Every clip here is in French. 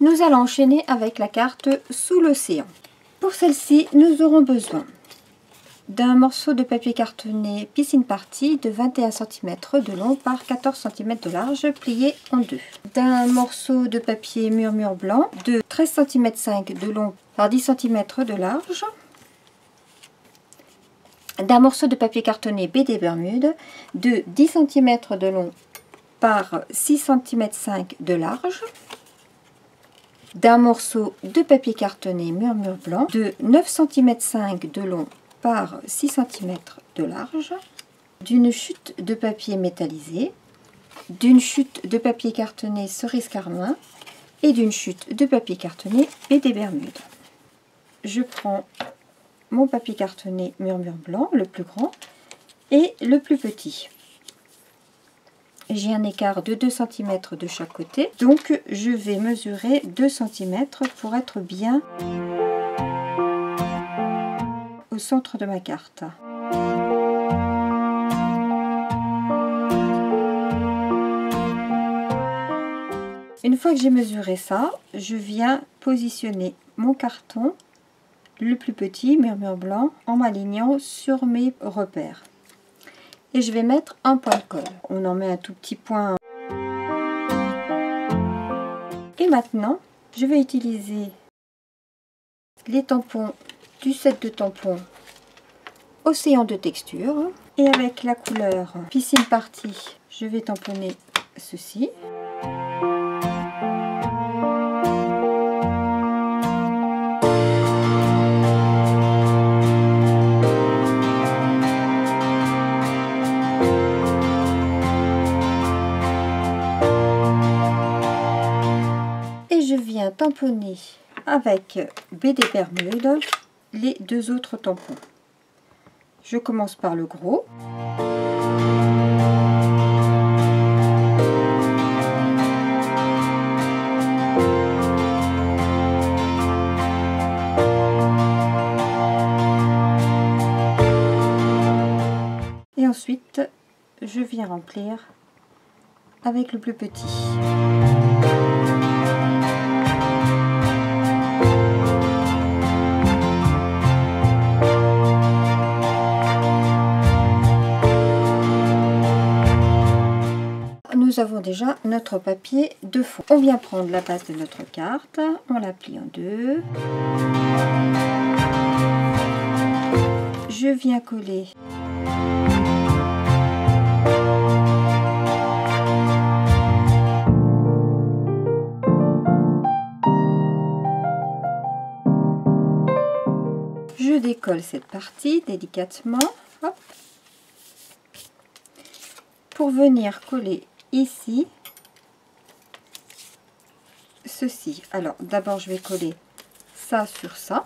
Nous allons enchaîner avec la carte Sous l'océan. Pour celle-ci, nous aurons besoin d'un morceau de papier cartonné Piscine Party de 21 cm de long par 14 cm de large, plié en deux. D'un morceau de papier Murmure blanc de 13,5 cm de long par 10 cm de large. D'un morceau de papier cartonné BD Bermude de 10 cm de long par 6,5 cm de large. D'un morceau de papier cartonné Murmure blanc de 9,5 cm de long par 6 cm de large, d'une chute de papier métallisé, d'une chute de papier cartonné Cerise Carmin et d'une chute de papier cartonné BD Bermude. Je prends mon papier cartonné Murmure blanc, le plus grand, et le plus petit. J'ai un écart de 2 cm de chaque côté, donc je vais mesurer 2 cm pour être bien au centre de ma carte. Une fois que j'ai mesuré ça, je viens positionner mon carton, le plus petit, Murmure blanc, en m'alignant sur mes repères. Et je vais mettre un point de colle. On en met un tout petit point. Et maintenant, je vais utiliser les tampons du set de tampons Océan de texture. Et avec la couleur Piscine Party, je vais tamponner ceci. Je viens tamponner avec BD Bermude les deux autres tampons. Je commence par le gros. Et ensuite, je viens remplir avec le plus petit. Nous avons déjà notre papier de fond. On vient prendre la base de notre carte, on la plie en deux. Je viens coller je décolle cette partie délicatement, hop, pour venir coller ici ceci. Alors d'abord je vais coller ça sur ça.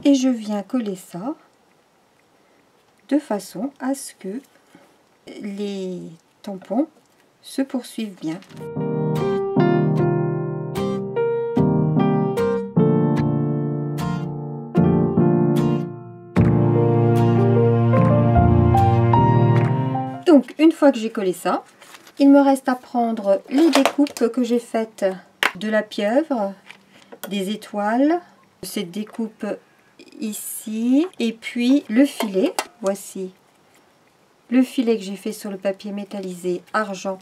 Et je viens coller ça de façon à ce que les tampons se poursuivent bien. Donc une fois que j'ai collé ça, il me reste à prendre les découpes que j'ai faites de la pieuvre, des étoiles, cette découpe ici, et puis le filet. Voici le filet que j'ai fait sur le papier métallisé argent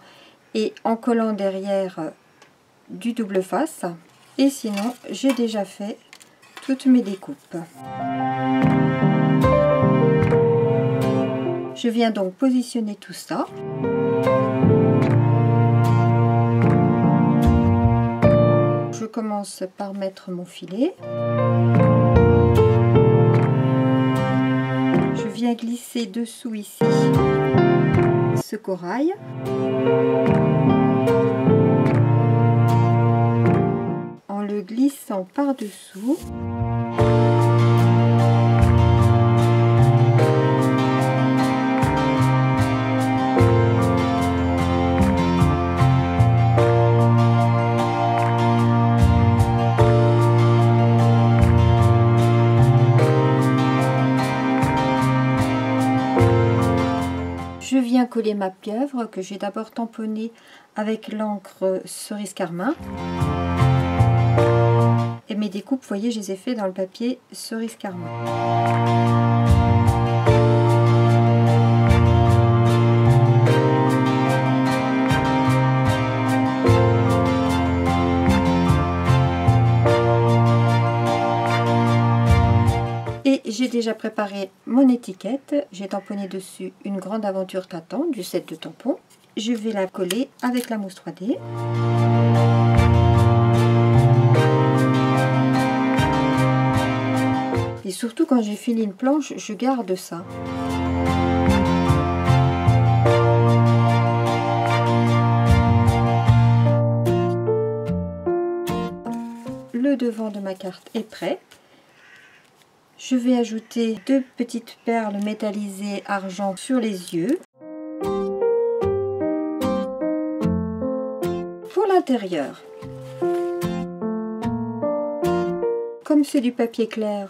et en collant derrière du double face. Et sinon, j'ai déjà fait toutes mes découpes. Je viens donc positionner tout ça. Je commence par mettre mon filet. Je viens glisser dessous ici ce corail. En le glissant par-dessous. coller ma pieuvre que j'ai d'abord tamponnée avec l'encre cerise carmin. Et mes découpes, vous voyez, je les ai fait dans le papier cerise carmin. Et j'ai déjà préparé mon étiquette. J'ai tamponné dessus une grande aventure Tatan du set de tampons. Je vais la coller avec la mousse 3D. Et surtout quand j'ai fini une planche, je garde ça. Le devant de ma carte est prêt. Je vais ajouter 2 petites perles métallisées argent sur les yeux. Pour l'intérieur, comme c'est du papier clair,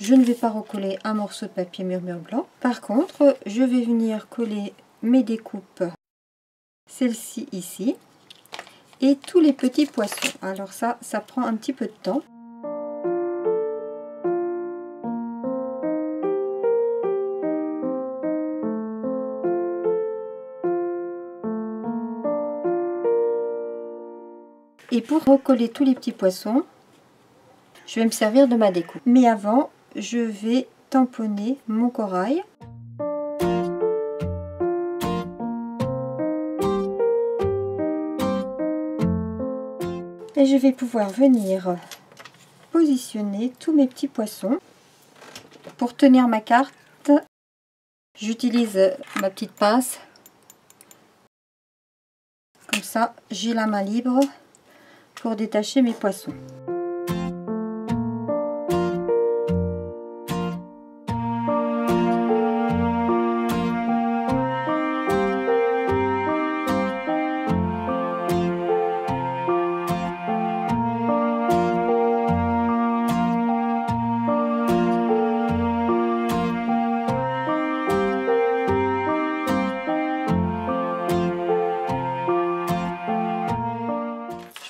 je ne vais pas recoller un morceau de papier murmure blanc. Par contre, je vais venir coller mes découpes, celle-ci ici, et tous les petits poissons. Alors ça prend un petit peu de temps. Et pour recoller tous les petits poissons, je vais me servir de ma découpe. Mais avant, je vais tamponner mon corail. Et je vais pouvoir venir positionner tous mes petits poissons. Pour tenir ma carte, j'utilise ma petite pince. Comme ça, j'ai la main libre pour détacher mes poissons.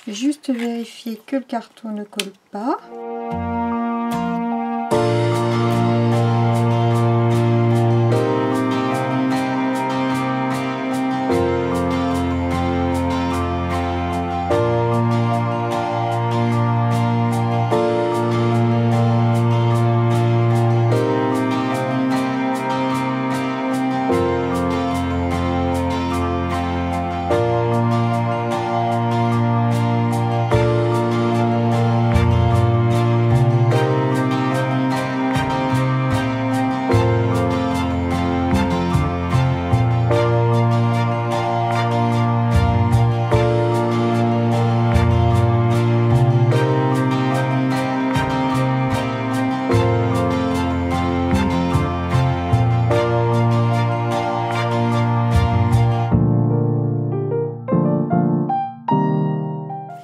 Je vais juste vérifier que le carton ne colle pas.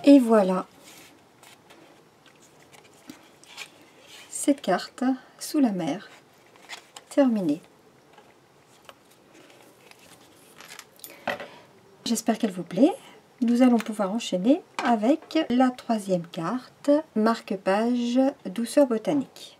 Et voilà, cette carte sous la mer, terminée. J'espère qu'elle vous plaît. Nous allons pouvoir enchaîner avec la 3e carte, marque-page douceur botanique.